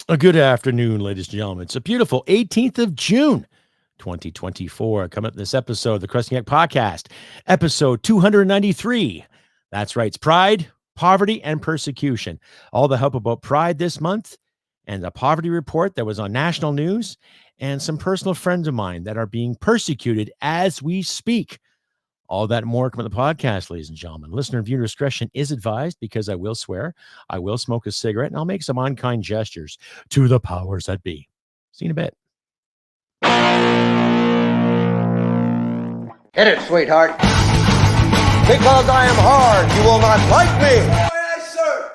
A good afternoon, ladies and gentlemen. It's a beautiful 18th of June, 2024. Coming up in this episode of the Crusty podcast, episode 293. That's right. It's pride, poverty, and persecution. All the help about pride this month, and a poverty report that was on national news, and some personal friends of mine that are being persecuted as we speak. All that and more come on the podcast, ladies and gentlemen. Listener and viewer discretion is advised because I will swear, I will smoke a cigarette, and I'll make some unkind gestures to the powers that be. See you in a bit. Hit it, sweetheart. Because I am hard, you will not like me. Yes, sir.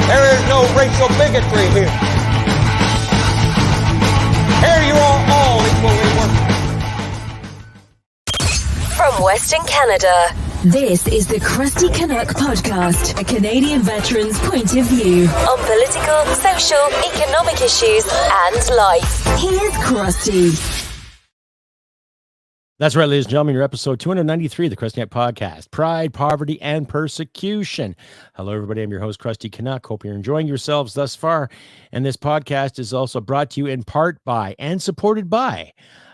There is no racial bigotry here. Here you are all equally worthless. From Western Canada, this is the Crusty Canuck podcast, a Canadian veteran's point of view on political, social, economic issues, and life. Here's Crusty. That's right, ladies and gentlemen, your episode 293 of the Crusty podcast, Pride, Poverty, and Persecution. Hello, everybody. I'm your host, Crusty Canuck. Hope you're enjoying yourselves thus far. And this podcast is also brought to you in part by and supported by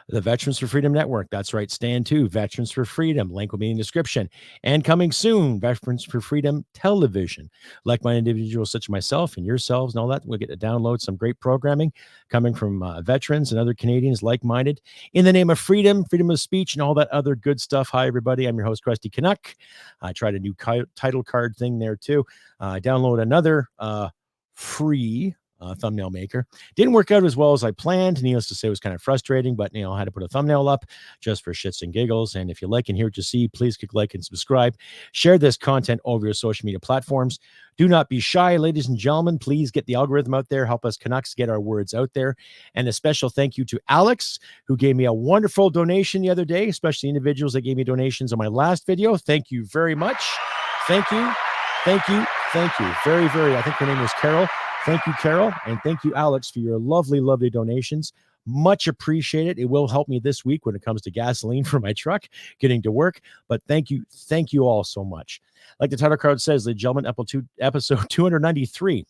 the Veterans for Freedom Network. That's right, Stand 2, Veterans for Freedom. Link will be in the description. And coming soon, Veterans for Freedom Television. Like-minded individuals such as myself and yourselves and all that, we'll get to download some great programming coming from veterans and other Canadians like-minded in the name of freedom, freedom of speech, and all that other good stuff. Hi, everybody. I'm your host, Crusty Canuck. I tried a new title card thing there, too. Download another free thumbnail maker. Didn't work out as well as I planned. Needless to say, it was kind of frustrating, but I had to put a thumbnail up just for shits and giggles. And if you like and hear what you see, please click like and subscribe. Share this content over your social media platforms. Do not be shy, ladies and gentlemen. Please get the algorithm out there. Help us Canucks get our words out there. And a special thank you to Alex, who gave me a wonderful donation the other day, especially individuals that gave me donations on my last video. Thank you very much. Thank you. Thank you. Thank you. Very, very, I think her name was Carol. Thank you, Carol, and thank you, Alex, for your lovely, lovely donations. Much appreciated. It will help me this week when it comes to gasoline for my truck, getting to work. But thank you all so much. Like the title card says, ladies and gentlemen, episode 293,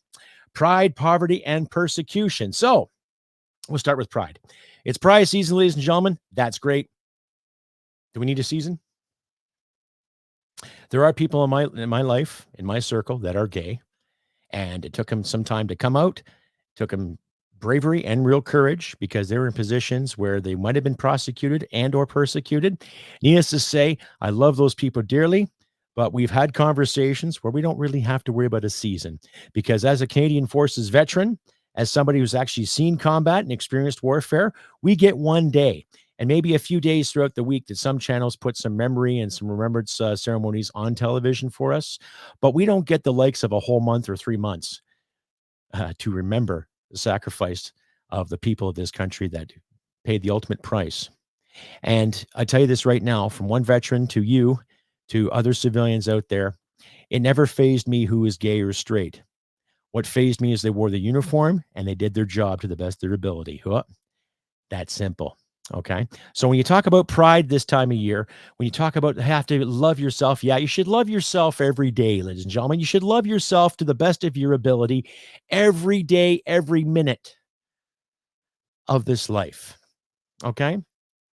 Pride, Poverty, and Persecution. So we'll start with pride. It's pride season, ladies and gentlemen. That's great. Do we need a season? There are people in my life, in my circle, that are gay. And it took them some time to come out. It took them bravery and real courage because they were in positions where they might have been prosecuted and or persecuted. Needless to say, I love those people dearly, but we've had conversations where we don't really have to worry about a season because as a Canadian Forces veteran, as somebody who's actually seen combat and experienced warfare, we get one day and maybe a few days throughout the week that some channels put some memory and some remembrance ceremonies on television for us. But we don't get the likes of a whole month or 3 months to remember the sacrifice of the people of this country that paid the ultimate price. And I tell you this right now, from one veteran to you, to other civilians out there, it never fazed me who is gay or straight. What fazed me is they wore the uniform and they did their job to the best of their ability. That's simple. Okay. So when you talk about pride this time of year, when you talk about have to love yourself, yeah, you should love yourself every day, ladies and gentlemen. You should love yourself to the best of your ability every day, every minute of this life. Okay.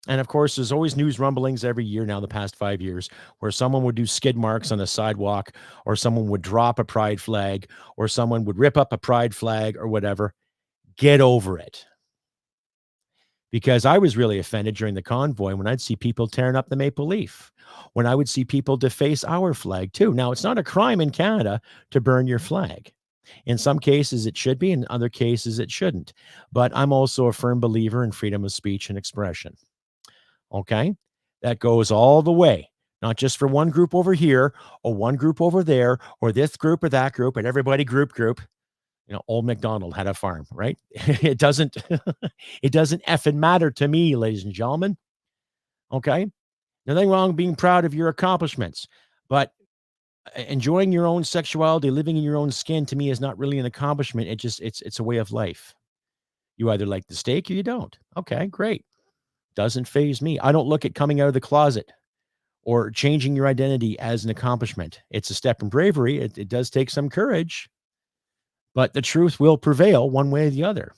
And of course, there's always news rumblings every year now, the past 5 years, where someone would do skid marks on the sidewalk, or someone would drop a pride flag, or someone would rip up a pride flag or whatever. Get over it. Because I was really offended during the convoy when I'd see people tearing up the maple leaf, when I would see people deface our flag too. Now, it's not a crime in Canada to burn your flag. In some cases, it should be. In other cases, it shouldn't. But I'm also a firm believer in freedom of speech and expression. Okay? That goes all the way, not just for one group over here or one group over there or this group or that group and everybody group. Old MacDonald had a farm, right? It doesn't effing matter to me, ladies and gentlemen. Okay. Nothing wrong being proud of your accomplishments, but enjoying your own sexuality, living in your own skin to me is not really an accomplishment. It's a way of life. You either like the steak or you don't. Okay, great. Doesn't faze me. I don't look at coming out of the closet or changing your identity as an accomplishment. It's a step in bravery. It does take some courage. but the truth will prevail one way or the other.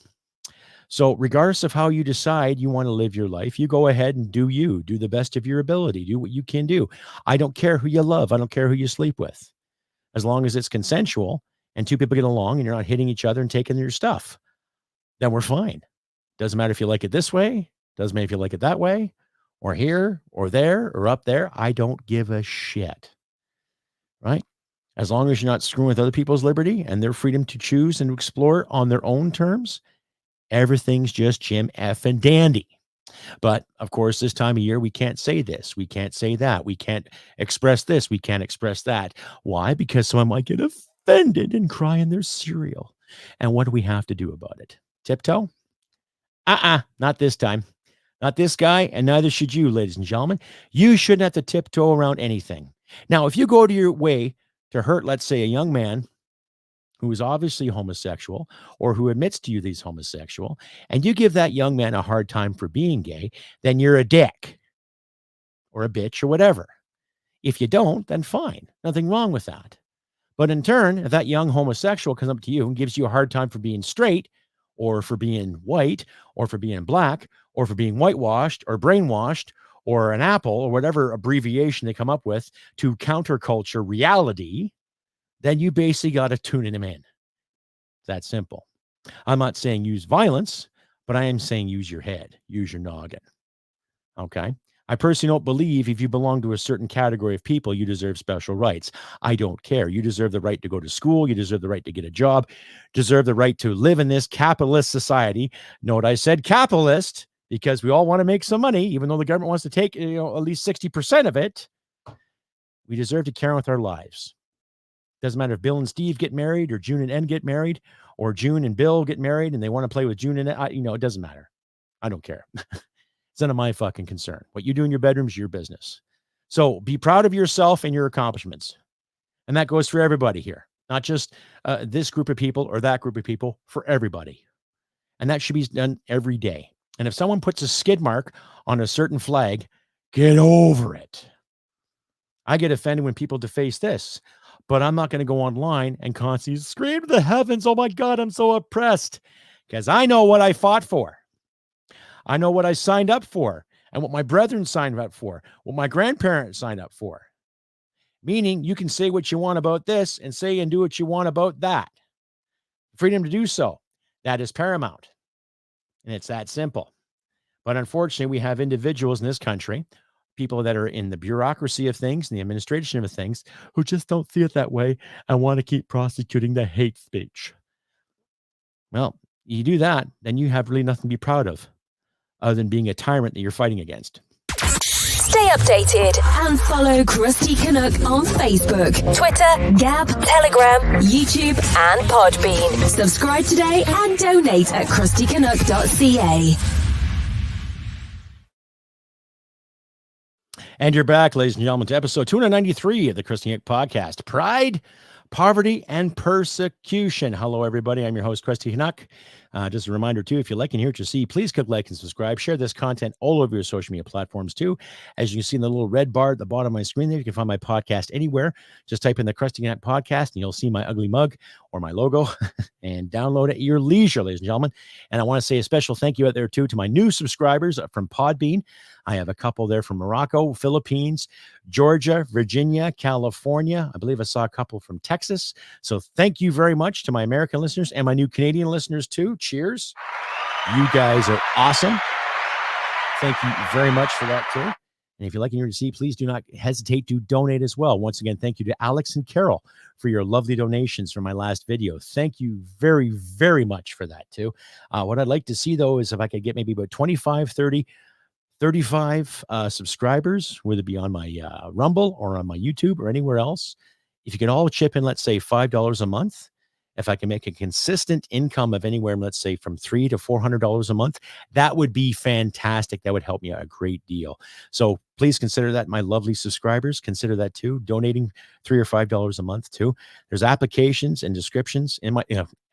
So regardless of how you decide you want to live your life, you go ahead and do you. Do the best of your ability. Do what you can do. I don't care who you love. I don't care who you sleep with. As long as it's consensual and two people get along and you're not hitting each other and taking your stuff, then we're fine. Doesn't matter if you like it this way. Doesn't matter if you like it that way, or here, or there, or up there. I don't give a shit. Right? As long as you're not screwing with other people's liberty and their freedom to choose and to explore on their own terms, everything's just Jim F and dandy. But of course, this time of year, we can't say this. We can't say that. We can't express this. We can't express that. Why? Because someone might get offended and cry in their cereal. And what do we have to do about it? Tiptoe? Not this time. Not this guy, and neither should you, ladies and gentlemen. You shouldn't have to tiptoe around anything. Now, if you go to your way to hurt, let's say, a young man who is obviously homosexual or who admits to you that he's homosexual, and you give that young man a hard time for being gay, then you're a dick or a bitch or whatever. If you don't, then fine. Nothing wrong with that. But in turn, if that young homosexual comes up to you and gives you a hard time for being straight or for being white or for being black or for being whitewashed or brainwashed or an apple or whatever abbreviation they come up with to counterculture reality, then you basically got to tune him in. It's that simple. I'm not saying use violence, but I am saying use your head, use your noggin. Okay? I personally don't believe if you belong to a certain category of people, you deserve special rights. I don't care. You deserve the right to go to school. You deserve the right to get a job. Deserve the right to live in this capitalist society. Note I said capitalist because we all want to make some money, even though the government wants to take at least 60% of it. We deserve to carry on with our lives. Doesn't matter if Bill and Steve get married or June and N get married or June and Bill get married and they want to play with June and N. It doesn't matter. I don't care. It's none of my fucking concern. What you do in your bedroom is your business. So be proud of yourself and your accomplishments. And that goes for everybody here, not just this group of people or that group of people, for everybody. And that should be done every day. And if someone puts a skid mark on a certain flag, get over it. I get offended when people deface this, but I'm not going to go online and constantly scream to the heavens, oh my God, I'm so oppressed. Because I know what I fought for. I know what I signed up for and what my brethren signed up for, what my grandparents signed up for. Meaning you can say what you want about this and say and do what you want about that. Freedom to do so. That is paramount. And it's that simple. But unfortunately, we have individuals in this country, people that are in the bureaucracy of things and the administration of things, who just don't see it that way and want to keep prosecuting the hate speech. Well, you do that, then you have really nothing to be proud of, other than being a tyrant that you're fighting against. Stay updated and follow Crusty Canuck on Facebook, Twitter, Gab, Telegram, YouTube, and Podbean. Subscribe today and donate at crustycanuck.ca. And you're back, ladies and gentlemen, to episode 293 of the Crusty Canuck podcast, Pride, Poverty, and Persecution. Hello, everybody. I'm your host, Crusty Canuck. Just a reminder, too, if you like and hear what you see, please click like and subscribe. Share this content all over your social media platforms, too. As you can see in the little red bar at the bottom of my screen there, you can find my podcast anywhere. Just type in the Crusty Canuck podcast, and you'll see my ugly mug or my logo, and download it at your leisure, ladies and gentlemen. And I want to say a special thank you out there, too, to my new subscribers from Podbean. I have a couple there from Morocco, Philippines, Georgia, Virginia, California. I believe I saw a couple from Texas. So thank you very much to my American listeners and my new Canadian listeners too. Cheers. You guys are awesome. Thank you very much for that too. And if you like and you see, please do not hesitate to donate as well. Once again, thank you to Alex and Carol for your lovely donations from my last video. Thank you very, very much for that too. What I'd like to see though is if I could get maybe about 25, 30, 35 subscribers, whether it be on my Rumble or on my YouTube or anywhere else. If you can all chip in, let's say $5 a month, if I can make a consistent income of anywhere, let's say from $300 to $400 a month, that would be fantastic. That would help me a great deal. So please consider that, my lovely subscribers. Consider that too, donating $3 or $5 a month too. There's applications and descriptions in my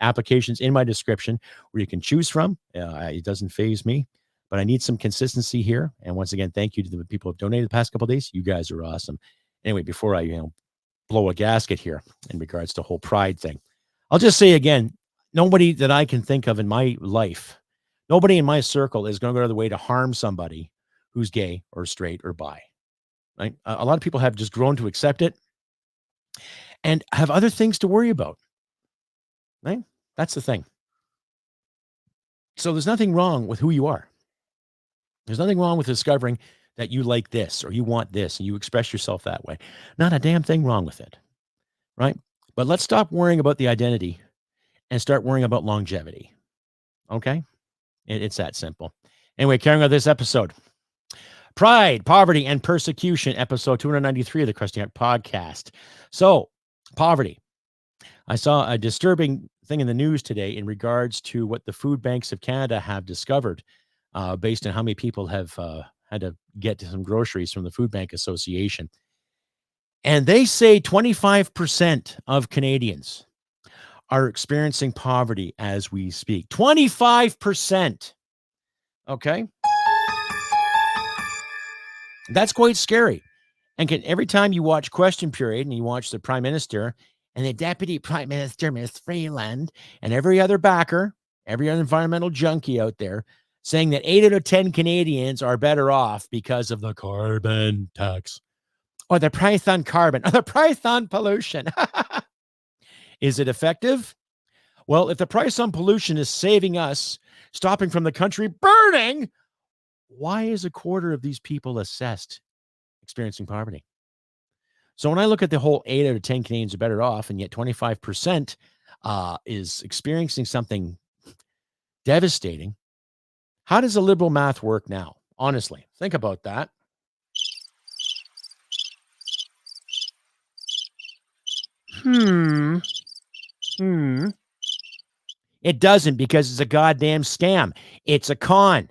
applications in my description where you can choose from. It doesn't faze me. But I need some consistency here. And once again, thank you to the people who have donated the past couple of days. You guys are awesome. Anyway, before I blow a gasket here in regards to the whole pride thing, I'll just say again, nobody that I can think of in my life, nobody in my circle is going to go to the way to harm somebody who's gay or straight or bi. Right? A lot of people have just grown to accept it and have other things to worry about. Right? That's the thing. So there's nothing wrong with who you are. There's nothing wrong with discovering that you like this or you want this and you express yourself that way. Not a damn thing wrong with it. Right? But let's stop worrying about the identity and start worrying about longevity. Okay? It's that simple. Anyway, carrying on this episode. Pride, Poverty, and Persecution, episode 293 of the Crusty podcast. So, poverty. I saw a disturbing thing in the news today in regards to what the food banks of Canada have discovered based on how many people have had to get some groceries from the Food Bank Association. And they say 25% of Canadians are experiencing poverty as we speak. 25%. Okay. That's quite scary. And every time you watch Question Period and you watch the Prime Minister and the Deputy Prime Minister, Ms. Freeland, and every other backer, every other environmental junkie out there saying that 8 out of 10 Canadians are better off because of the carbon tax or the price on carbon or the price on pollution. Is it effective? Well, if the price on pollution is saving us, stopping from the country burning, why is a quarter of these people assessed experiencing poverty? So when I look at the whole 8 out of 10 Canadians are better off, and yet 25% is experiencing something devastating, how does the liberal math work now? Honestly, think about that. It doesn't, because it's a goddamn scam. It's a con.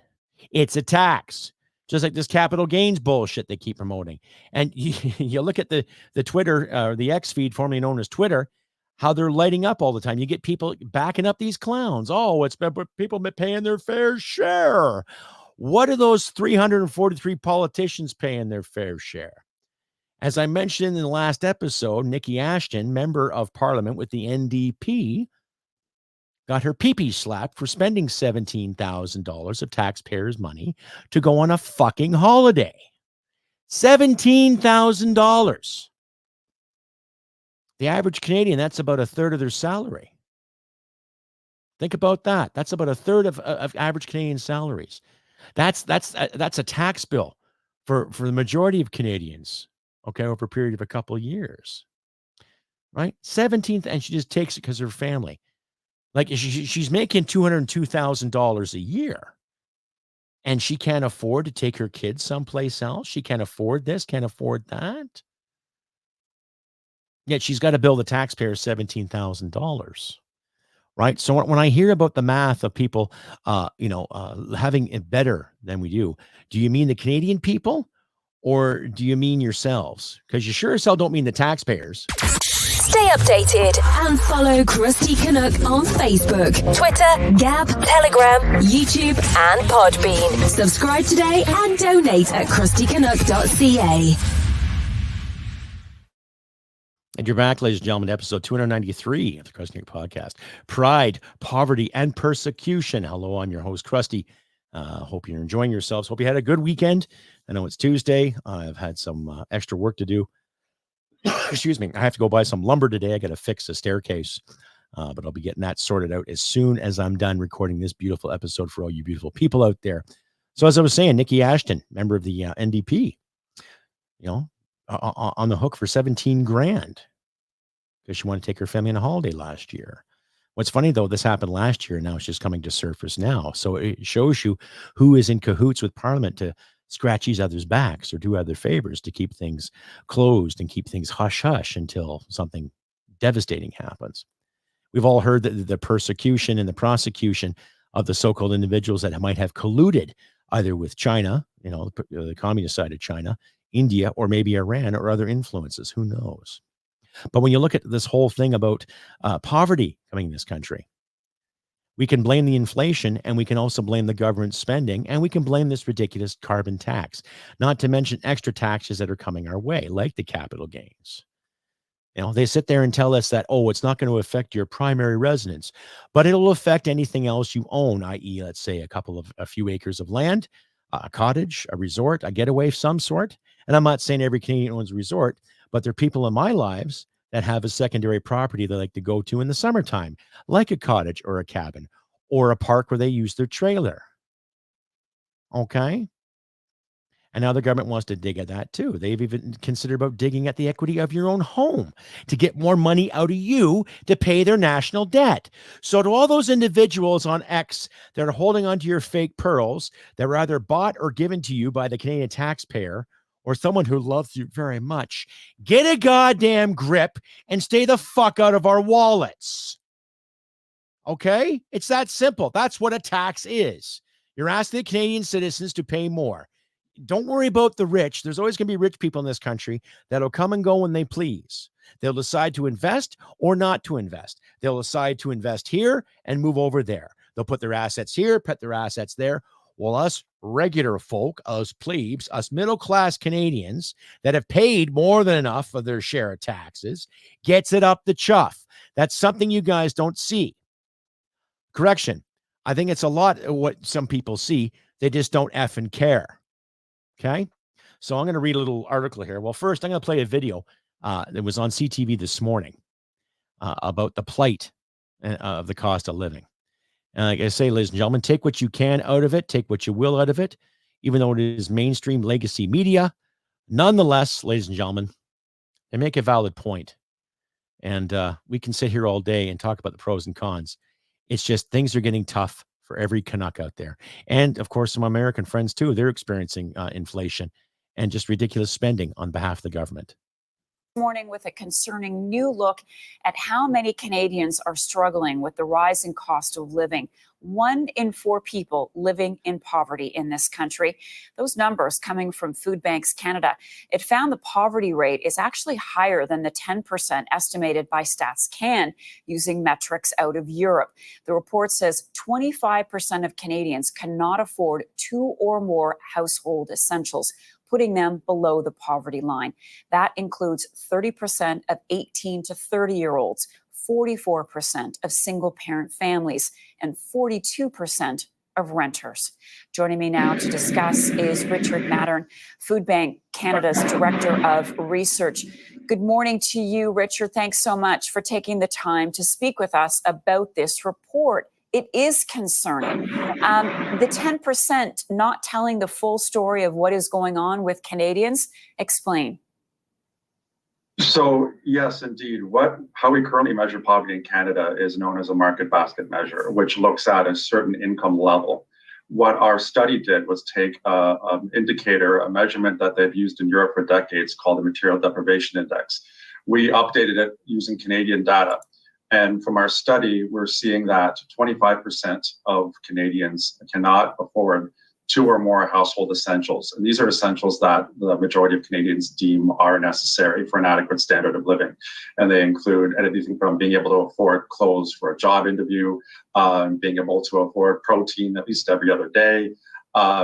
It's a tax. Just like this capital gains bullshit they keep promoting. And you look at the Twitter, the X feed, formerly known as Twitter, how they're lighting up all the time. You get people backing up these clowns. Oh, it's people paying their fair share. What are those 343 politicians paying their fair share? As I mentioned in the last episode, Nikki Ashton, member of parliament with the NDP, got her pee-pee slapped for spending $17,000 of taxpayers' money to go on a fucking holiday. $17,000. The average Canadian, that's about a third of their salary. Think about that. That's about a third of average Canadian salaries. That's a tax bill for the majority of Canadians, okay, over a period of a couple of years. Right? 17th, and she just takes it because of her family. Like she's making $202,000 a year, and she can't afford to take her kids someplace else. She can't afford this, can't afford that. Yet she's got to bill the taxpayer $17,000, right? So when I hear about the math of people, having it better than we do you mean the Canadian people, or do you mean yourselves? Because you sure as hell don't mean the taxpayers. Stay updated and follow Crusty Canuck on Facebook, Twitter, Gab, Telegram, YouTube, and Podbean. Subscribe today and donate at crustycanuck.ca. And you're back, ladies and gentlemen, to episode 293 of the Crusty Canuck podcast. Pride, Poverty, and Persecution. Hello, I'm your host, Crusty. Hope you're enjoying yourselves. Hope you had a good weekend. I know it's Tuesday. I've had some extra work to do. Excuse me. I have to go buy some lumber today. I got to fix a staircase, but I'll be getting that sorted out as soon as I'm done recording this beautiful episode for all you beautiful people out there. So as I was saying, Nikki Ashton, member of the NDP, on the hook for 17 grand because she wanted to take her family on a holiday last year. What's funny, though, this happened last year, and now it's just coming to surface now. So it shows you who is in cahoots with Parliament to scratch each other's backs or do other favors to keep things closed and keep things hush-hush until something devastating happens. We've all heard that the persecution and the prosecution of the so-called individuals that might have colluded either with China, the communist side of China, India, or maybe Iran or other influences. Who knows? But when you look at this whole thing about poverty coming in this country, we can blame the inflation, and we can also blame the government spending, and we can blame this ridiculous carbon tax, not to mention extra taxes that are coming our way, like the capital gains. They sit there and tell us that, oh, it's not going to affect your primary residence, but it'll affect anything else you own, i.e., let's say a few acres of land, a cottage, a resort, a getaway of some sort. And I'm not saying every Canadian owns a resort, but there are people in my lives that have a secondary property they like to go to in the summertime, like a cottage or a cabin or a park where they use their trailer. Okay. And now the government wants to dig at that too. They've even considered about digging at the equity of your own home to get more money out of you to pay their national debt. So to all those individuals on X that are holding onto your fake pearls that were either bought or given to you by the Canadian taxpayer or someone who loves you very much, get a goddamn grip and stay the fuck out of our wallets. Okay? It's that simple. That's what a tax is. You're asking the Canadian citizens to pay more. Don't worry about the rich. There's always going to be rich people in this country that'll come and go when they please. They'll decide to invest or not to invest. They'll decide to invest here and move over there. They'll put their assets here, put their assets there. Well, us regular folk, us plebes, us middle-class Canadians that have paid more than enough of their share of taxes gets it up the chuff. That's something you guys don't see. Correction. I think it's a lot of what some people see. They just don't effing care. Okay, so I'm going to read a little article here. Well, first, I'm going to play a video that was on CTV this morning about the plight of the cost of living. And like I say, ladies and gentlemen, take what you can out of it, take what you will out of it, even though it is mainstream legacy media. Nonetheless, ladies and gentlemen, they make a valid point. And we can sit here all day and talk about the pros and cons. It's just things are getting tough for every Canuck out there. And of course, some American friends too, they're experiencing inflation and just ridiculous spending on behalf of the government. Morning with a concerning new look at how many Canadians are struggling with the rising cost of living. 1 in 4 people living in poverty in this country. Those numbers coming from Food Banks Canada. It found the poverty rate is actually higher than the 10% estimated by Stats Can using metrics out of Europe. The report says 25% of Canadians cannot afford 2 or more household essentials, putting them below the poverty line. That includes 30% of 18 to 30-year-olds, 44% of single-parent families, and 42% of renters. Joining me now to discuss is Richard Mattern, Food Bank Canada's Director of Research. Good morning to you, Richard. Thanks so much for taking the time to speak with us about this report. It is concerning. The 10% not telling the full story of what is going on with Canadians. Explain. So yes, indeed. How we currently measure poverty in Canada is known as a market basket measure, which looks at a certain income level. What our study did was take an indicator, a measurement that they've used in Europe for decades called the Material Deprivation Index. We updated it using Canadian data. And from our study, we're seeing that 25% of Canadians cannot afford 2 or more household essentials. And these are essentials that the majority of Canadians deem are necessary for an adequate standard of living. And they include anything from being able to afford clothes for a job interview, being able to afford protein at least every other day,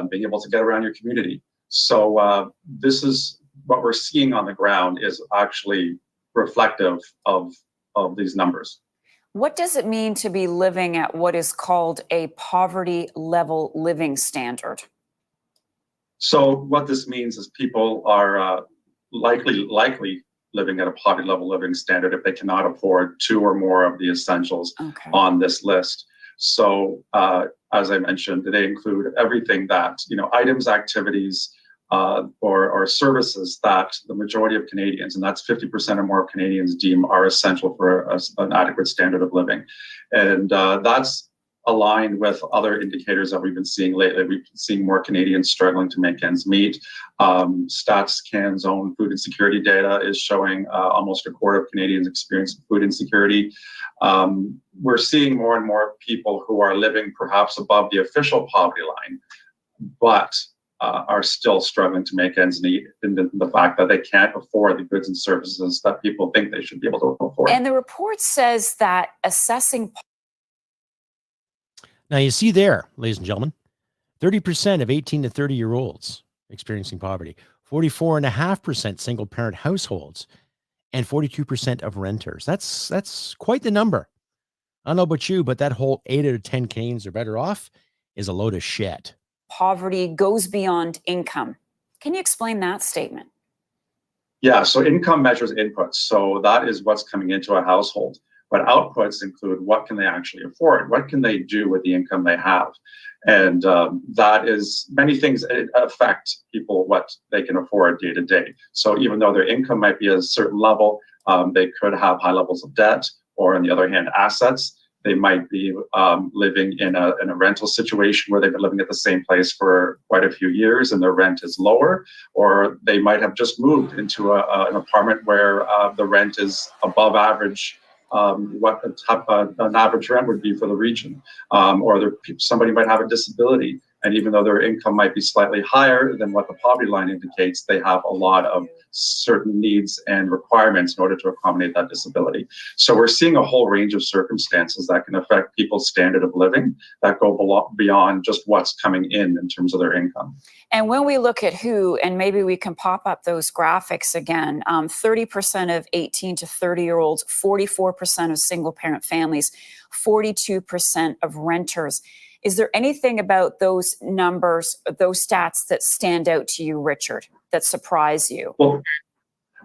being able to get around your community. So this is what we're seeing on the ground is actually reflective of these numbers. What does it mean to be living at what is called a poverty level living standard? So what this means is people are likely living at a poverty level living standard if they cannot afford 2 or more of the essentials on this list. So as I mentioned, they include everything that, items, activities, or services that the majority of Canadians, and that's 50% or more of Canadians, deem are essential for an adequate standard of living. And that's aligned with other indicators that we've been seeing lately. We've been seeing more Canadians struggling to make ends meet. Stats Can's own food insecurity data is showing almost a quarter of Canadians experience food insecurity. We're seeing more and more people who are living perhaps above the official poverty line, but are still struggling to make ends meet in the fact that they can't afford the goods and services that people think they should be able to afford. And the report says that assessing... Now you see there, ladies and gentlemen, 30% of 18 to 30-year-olds experiencing poverty, 44.5% single-parent households, and 42% of renters. That's quite the number. I don't know about you, but that whole 8 out of 10 Canadians are better off is a load of shit. Poverty goes beyond income. Can you explain that statement? Yeah, so income measures inputs. So that is what's coming into a household. But outputs include what can they actually afford? What can they do with the income they have? And that is many things affect people, what they can afford day to day. So even though their income might be at a certain level, they could have high levels of debt, or on the other hand, assets. They might be living in a rental situation where they've been living at the same place for quite a few years and their rent is lower, or they might have just moved into an apartment where the rent is above average, what an average rent would be for the region, or somebody might have a disability, and even though their income might be slightly higher than what the poverty line indicates, they have a lot of certain needs and requirements in order to accommodate that disability. So we're seeing a whole range of circumstances that can affect people's standard of living that go beyond just what's coming in terms of their income. And when we look at who, and maybe we can pop up those graphics again, 30% of 18 to 30-year-olds, 44% of single-parent families, 42% of renters. Is there anything about those numbers, those stats that stand out to you, Richard, that surprise you? Well,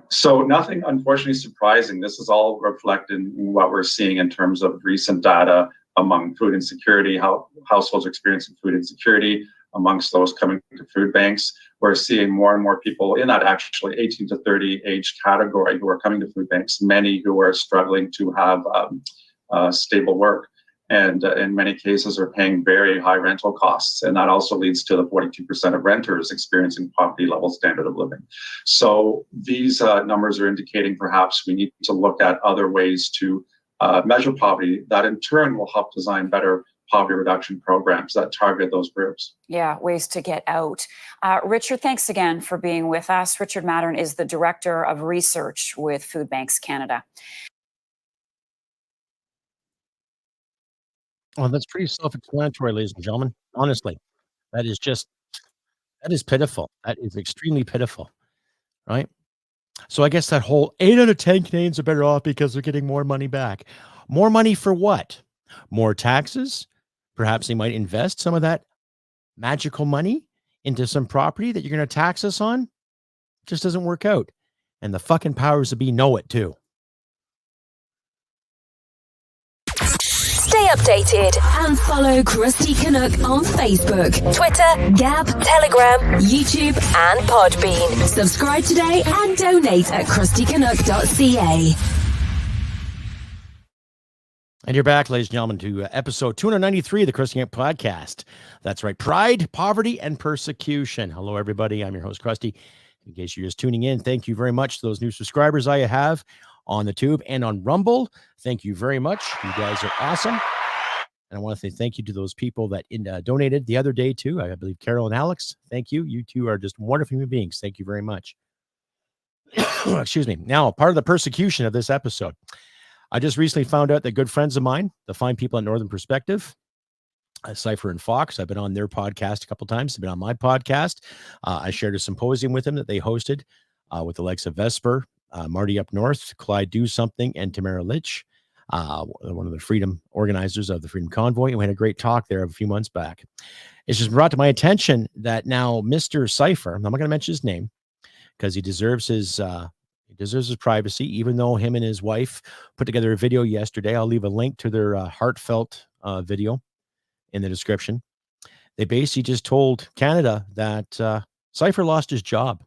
so nothing unfortunately surprising. This is all reflected in what we're seeing in terms of recent data among food insecurity, how households experiencing food insecurity amongst those coming to food banks. We're seeing more and more people in that actually 18 to 30 age category who are coming to food banks, many who are struggling to have stable work, and in many cases are paying very high rental costs. And that also leads to the 42% of renters experiencing poverty level standard of living. So these numbers are indicating perhaps we need to look at other ways to measure poverty that in turn will help design better poverty reduction programs that target those groups. Yeah, ways to get out. Richard, thanks again for being with us. Richard Mattern is the Director of Research with Food Banks Canada. Well, that's pretty self-explanatory, ladies and gentlemen. Honestly, that is pitiful. That is extremely pitiful, right? So I guess that whole 8 out of 10 Canadians are better off because they're getting more money back. More money for what? More taxes? Perhaps they might invest some of that magical money into some property that you're going to tax us on. It just doesn't work out. And the fucking powers that be know it too. Stay updated and follow Crusty Canuck on Facebook, Twitter, Gab, Telegram, YouTube, and Podbean. Subscribe today and donate at crustycanuck.ca. And you're back, ladies and gentlemen, to episode 293 of the Crusty Canuck podcast. That's right. Pride, poverty, and persecution. Hello, everybody. I'm your host, Crusty. In case you're just tuning in, thank you very much to those new subscribers I have on the tube and on Rumble. Thank you very much. You guys are awesome. And I want to say thank you to those people that donated the other day too. I believe Carol and Alex. Thank you. You two are just wonderful human beings. Thank you very much. Excuse me. Now, part of the persecution of this episode. I just recently found out that good friends of mine, the fine people at Northern Perspective, CYPHER and Fox, I've been on their podcast a couple times. They've been on my podcast. I shared a symposium with them that they hosted with the likes of Vesper, Marty Up North, Clyde Do Something, and Tamara Litch, one of the freedom organizers of the Freedom Convoy. And we had a great talk there a few months back. It's just brought to my attention that now Mr. CYPHER, I'm not going to mention his name because he deserves his privacy, even though him and his wife put together a video yesterday. I'll leave a link to their heartfelt video in the description. They basically just told Canada that CYPHER lost his job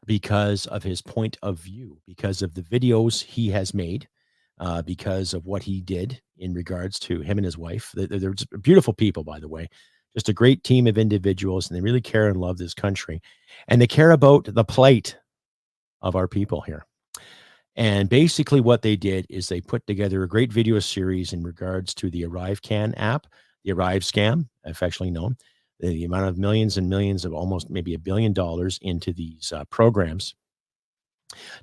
because of his point of view, because of the videos he has made, because of what he did in regards to him and his wife. They're just beautiful people, by the way, just a great team of individuals, and they really care and love this country, and they care about the plight of our people here. And basically what they did is they put together a great video series in regards to the ArriveCan app, the Arrive scam, affectionately known, the amount of millions and millions of almost maybe $1 billion into these programs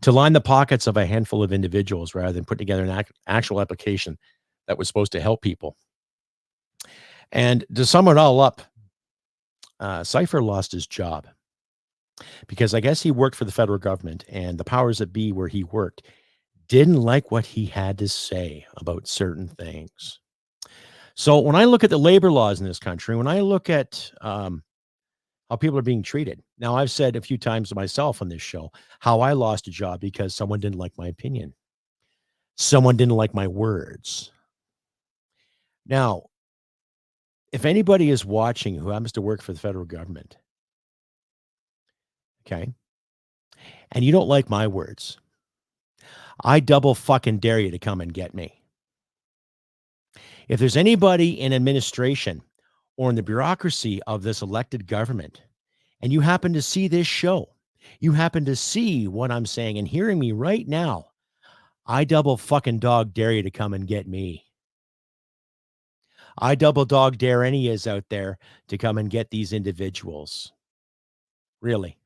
to line the pockets of a handful of individuals rather than put together an actual application that was supposed to help people. And to sum it all up, CYPHER lost his job. because I guess he worked for the federal government, and the powers that be where he worked didn't like what he had to say about certain things. So when I look at the labor laws in this country, when I look at how people are being treated, now I've said a few times to myself on this show how I lost a job because someone didn't like my opinion. Someone didn't like my words. Now, if anybody is watching who happens to work for the federal government, okay, and you don't like my words, I double fucking dare you to come and get me. If there's anybody in administration or in the bureaucracy of this elected government, and you happen to see this show, you happen to see what I'm saying and hearing me right now, I double fucking dog dare you to come and get me. I double dog dare any is out there to come and get these individuals. Really.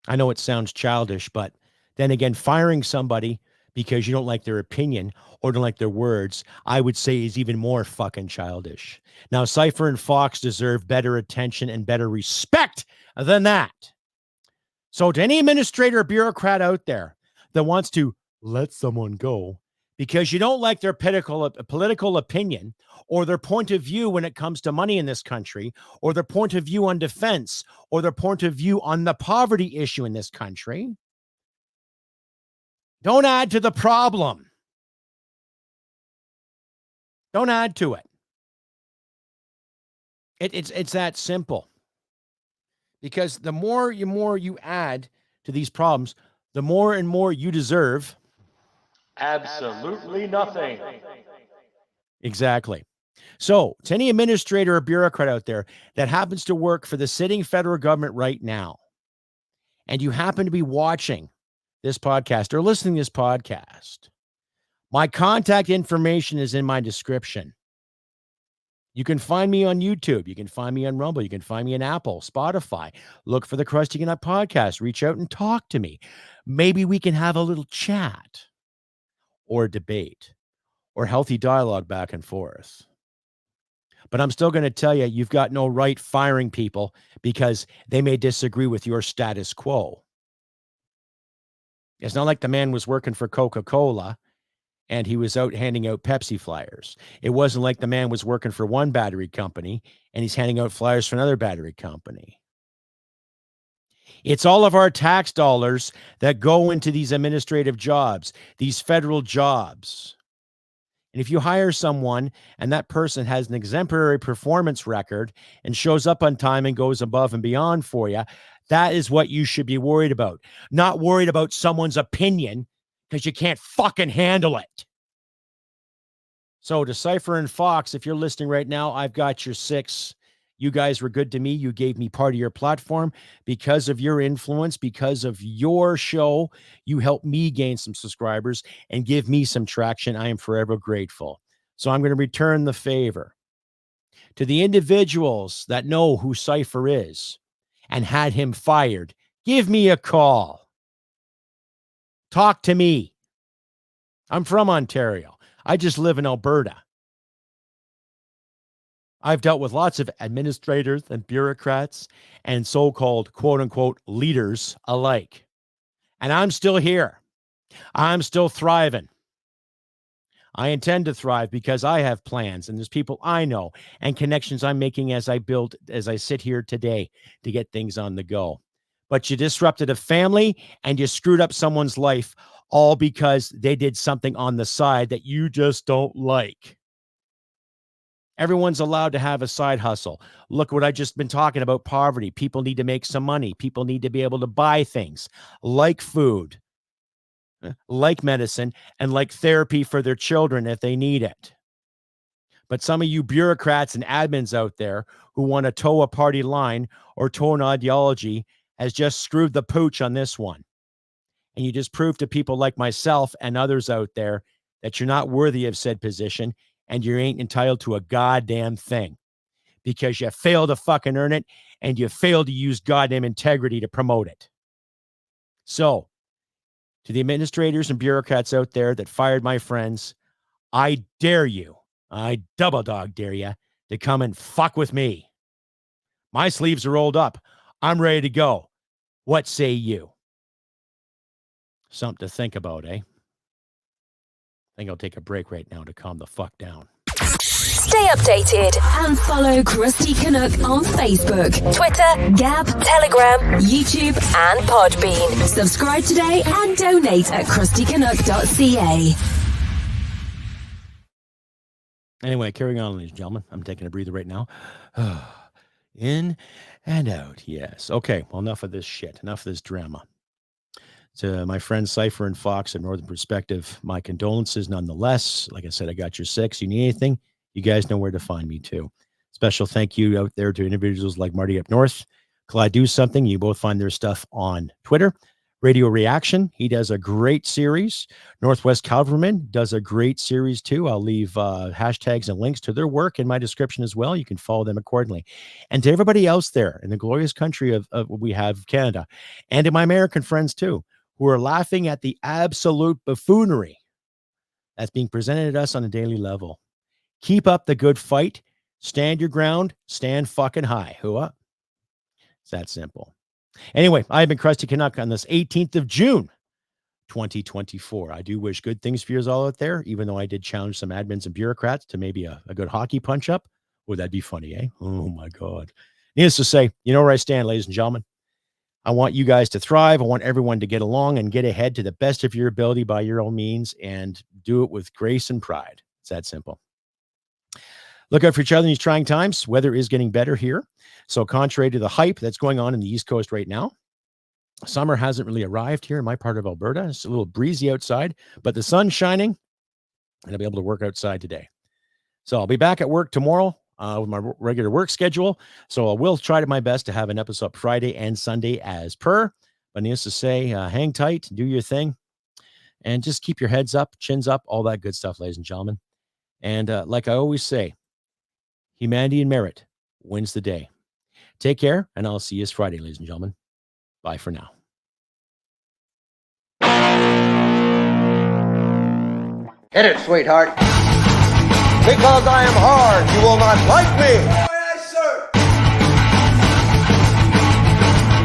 I know it sounds childish, but then again, firing somebody because you don't like their opinion or don't like their words, I would say is even more fucking childish. Now, CYPHER and Fox deserve better attention and better respect than that. So to any administrator or bureaucrat out there that wants to let someone go because you don't like their political opinion or their point of view when it comes to money in this country, or their point of view on defense, or their point of view on the poverty issue in this country, don't add to the problem. Don't add to it. It's that simple. Because the more you add to these problems, the more and more you deserve Absolutely nothing. Exactly. So, to any administrator or bureaucrat out there that happens to work for the sitting federal government right now, and you happen to be watching this podcast or listening to this podcast, my contact information is in my description. You can find me on YouTube. You can find me on Rumble. You can find me on Apple, Spotify. Look for the Crusty Canuck podcast. Reach out and talk to me. Maybe we can have a little chat or debate or healthy dialogue back and forth. But I'm still going to tell you, you've got no right firing people because they may disagree with your status quo. It's not like the man was working for Coca-Cola and he was out handing out Pepsi flyers. It wasn't like the man was working for one battery company and he's handing out flyers for another battery company. It's all of our tax dollars that go into these administrative jobs, these federal jobs. And if you hire someone and that person has an exemplary performance record and shows up on time and goes above and beyond for you, that is what you should be worried about. Not worried about someone's opinion because you can't fucking handle it. So to CYPHER and Fox, if you're listening right now, I've got your 6. You guys were good to me. You gave me part of your platform. Because of your influence, because of your show, you helped me gain some subscribers and give me some traction. I am forever grateful. So I'm going to return the favor to the individuals that know who CYPHER is and had him fired. Give me a call. Talk to me. I'm from Ontario. I just live in Alberta. I've dealt with lots of administrators and bureaucrats and so-called quote-unquote leaders alike. And I'm still here. I'm still thriving. I intend to thrive because I have plans and there's people I know and connections I'm making as I sit here today to get things on the go. But you disrupted a family and you screwed up someone's life all because they did something on the side that you just don't like. Everyone's allowed to have a side hustle. Look what I just been talking about, poverty. People need to make some money. People need to be able to buy things like food, like medicine, and like therapy for their children if they need it. But some of you bureaucrats and admins out there who want to toe a party line or toe an ideology has just screwed the pooch on this one. And you just prove to people like myself and others out there that you're not worthy of said position and you ain't entitled to a goddamn thing because you failed to fucking earn it and you failed to use goddamn integrity to promote it. So, to the administrators and bureaucrats out there that fired my friends, I dare you, I double dog dare you to come and fuck with me. My sleeves are rolled up. I'm ready to go. What say you? Something to think about, eh? I think I'll take a break right now to calm the fuck down. Stay updated and follow Crusty Canuck on Facebook, Twitter, Gab, Telegram, YouTube, and Podbean. Subscribe today and donate at crustycanuck.ca. Anyway, carrying on, ladies and gentlemen. I'm taking a breather right now. In and out. Yes. Okay. Well, enough of this shit. Enough of this drama. To my friends CYPHER and Fox and Northern Perspective, my condolences nonetheless. Like I said, I got your six. You need anything, you guys know where to find me too. Special thank you out there to individuals like Marty up north. Clyde Do Something. You both find their stuff on Twitter. Radio Reaction. He does a great series. Northwest Cavalryman does a great series too. I'll leave hashtags and links to their work in my description as well. You can follow them accordingly. And to everybody else there in the glorious country of we have Canada, and to my American friends too, who are laughing at the absolute buffoonery that's being presented at us on a daily level. Keep up the good fight. Stand your ground. Stand fucking high. Hooah. It's that simple. Anyway, I've been Crusty Canuck on this 18th of June, 2024. I do wish good things for you all out there, even though I did challenge some admins and bureaucrats to maybe a good hockey punch-up. Would that be funny, eh? Oh, my God. Needless to say, you know where I stand, ladies and gentlemen. I want you guys to thrive. I want everyone to get along and get ahead to the best of your ability by your own means and do it with grace and pride. It's that simple. Look out for each other in these trying times. Weather is getting better here. So contrary to the hype that's going on in the East Coast right now, summer hasn't really arrived here in my part of Alberta. It's a little breezy outside, but the sun's shining and I'll be able to work outside today. So I'll be back at work tomorrow with my regular work schedule. So I will try to my best to have an episode Friday and Sunday as per. But needless to say, hang tight, do your thing, and just keep your heads up, chins up, all that good stuff, ladies and gentlemen. And like I always say, humanity and merit wins the day. Take care, and I'll see you this Friday, ladies and gentlemen. Bye for now. Hit it, sweetheart. Because I am hard, you will not like me. Yes, sir.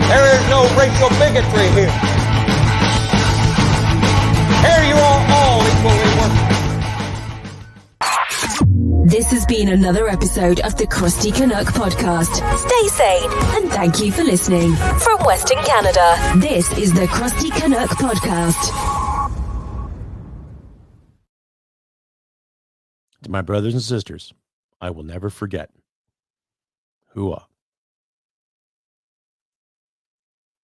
There is no racial bigotry here. Here you are all equally worthless. This has been another episode of the Crusty Canuck podcast. Stay sane and thank you for listening. From Western Canada, this is the Crusty Canuck podcast. To my brothers and sisters, I will never forget. Hooah.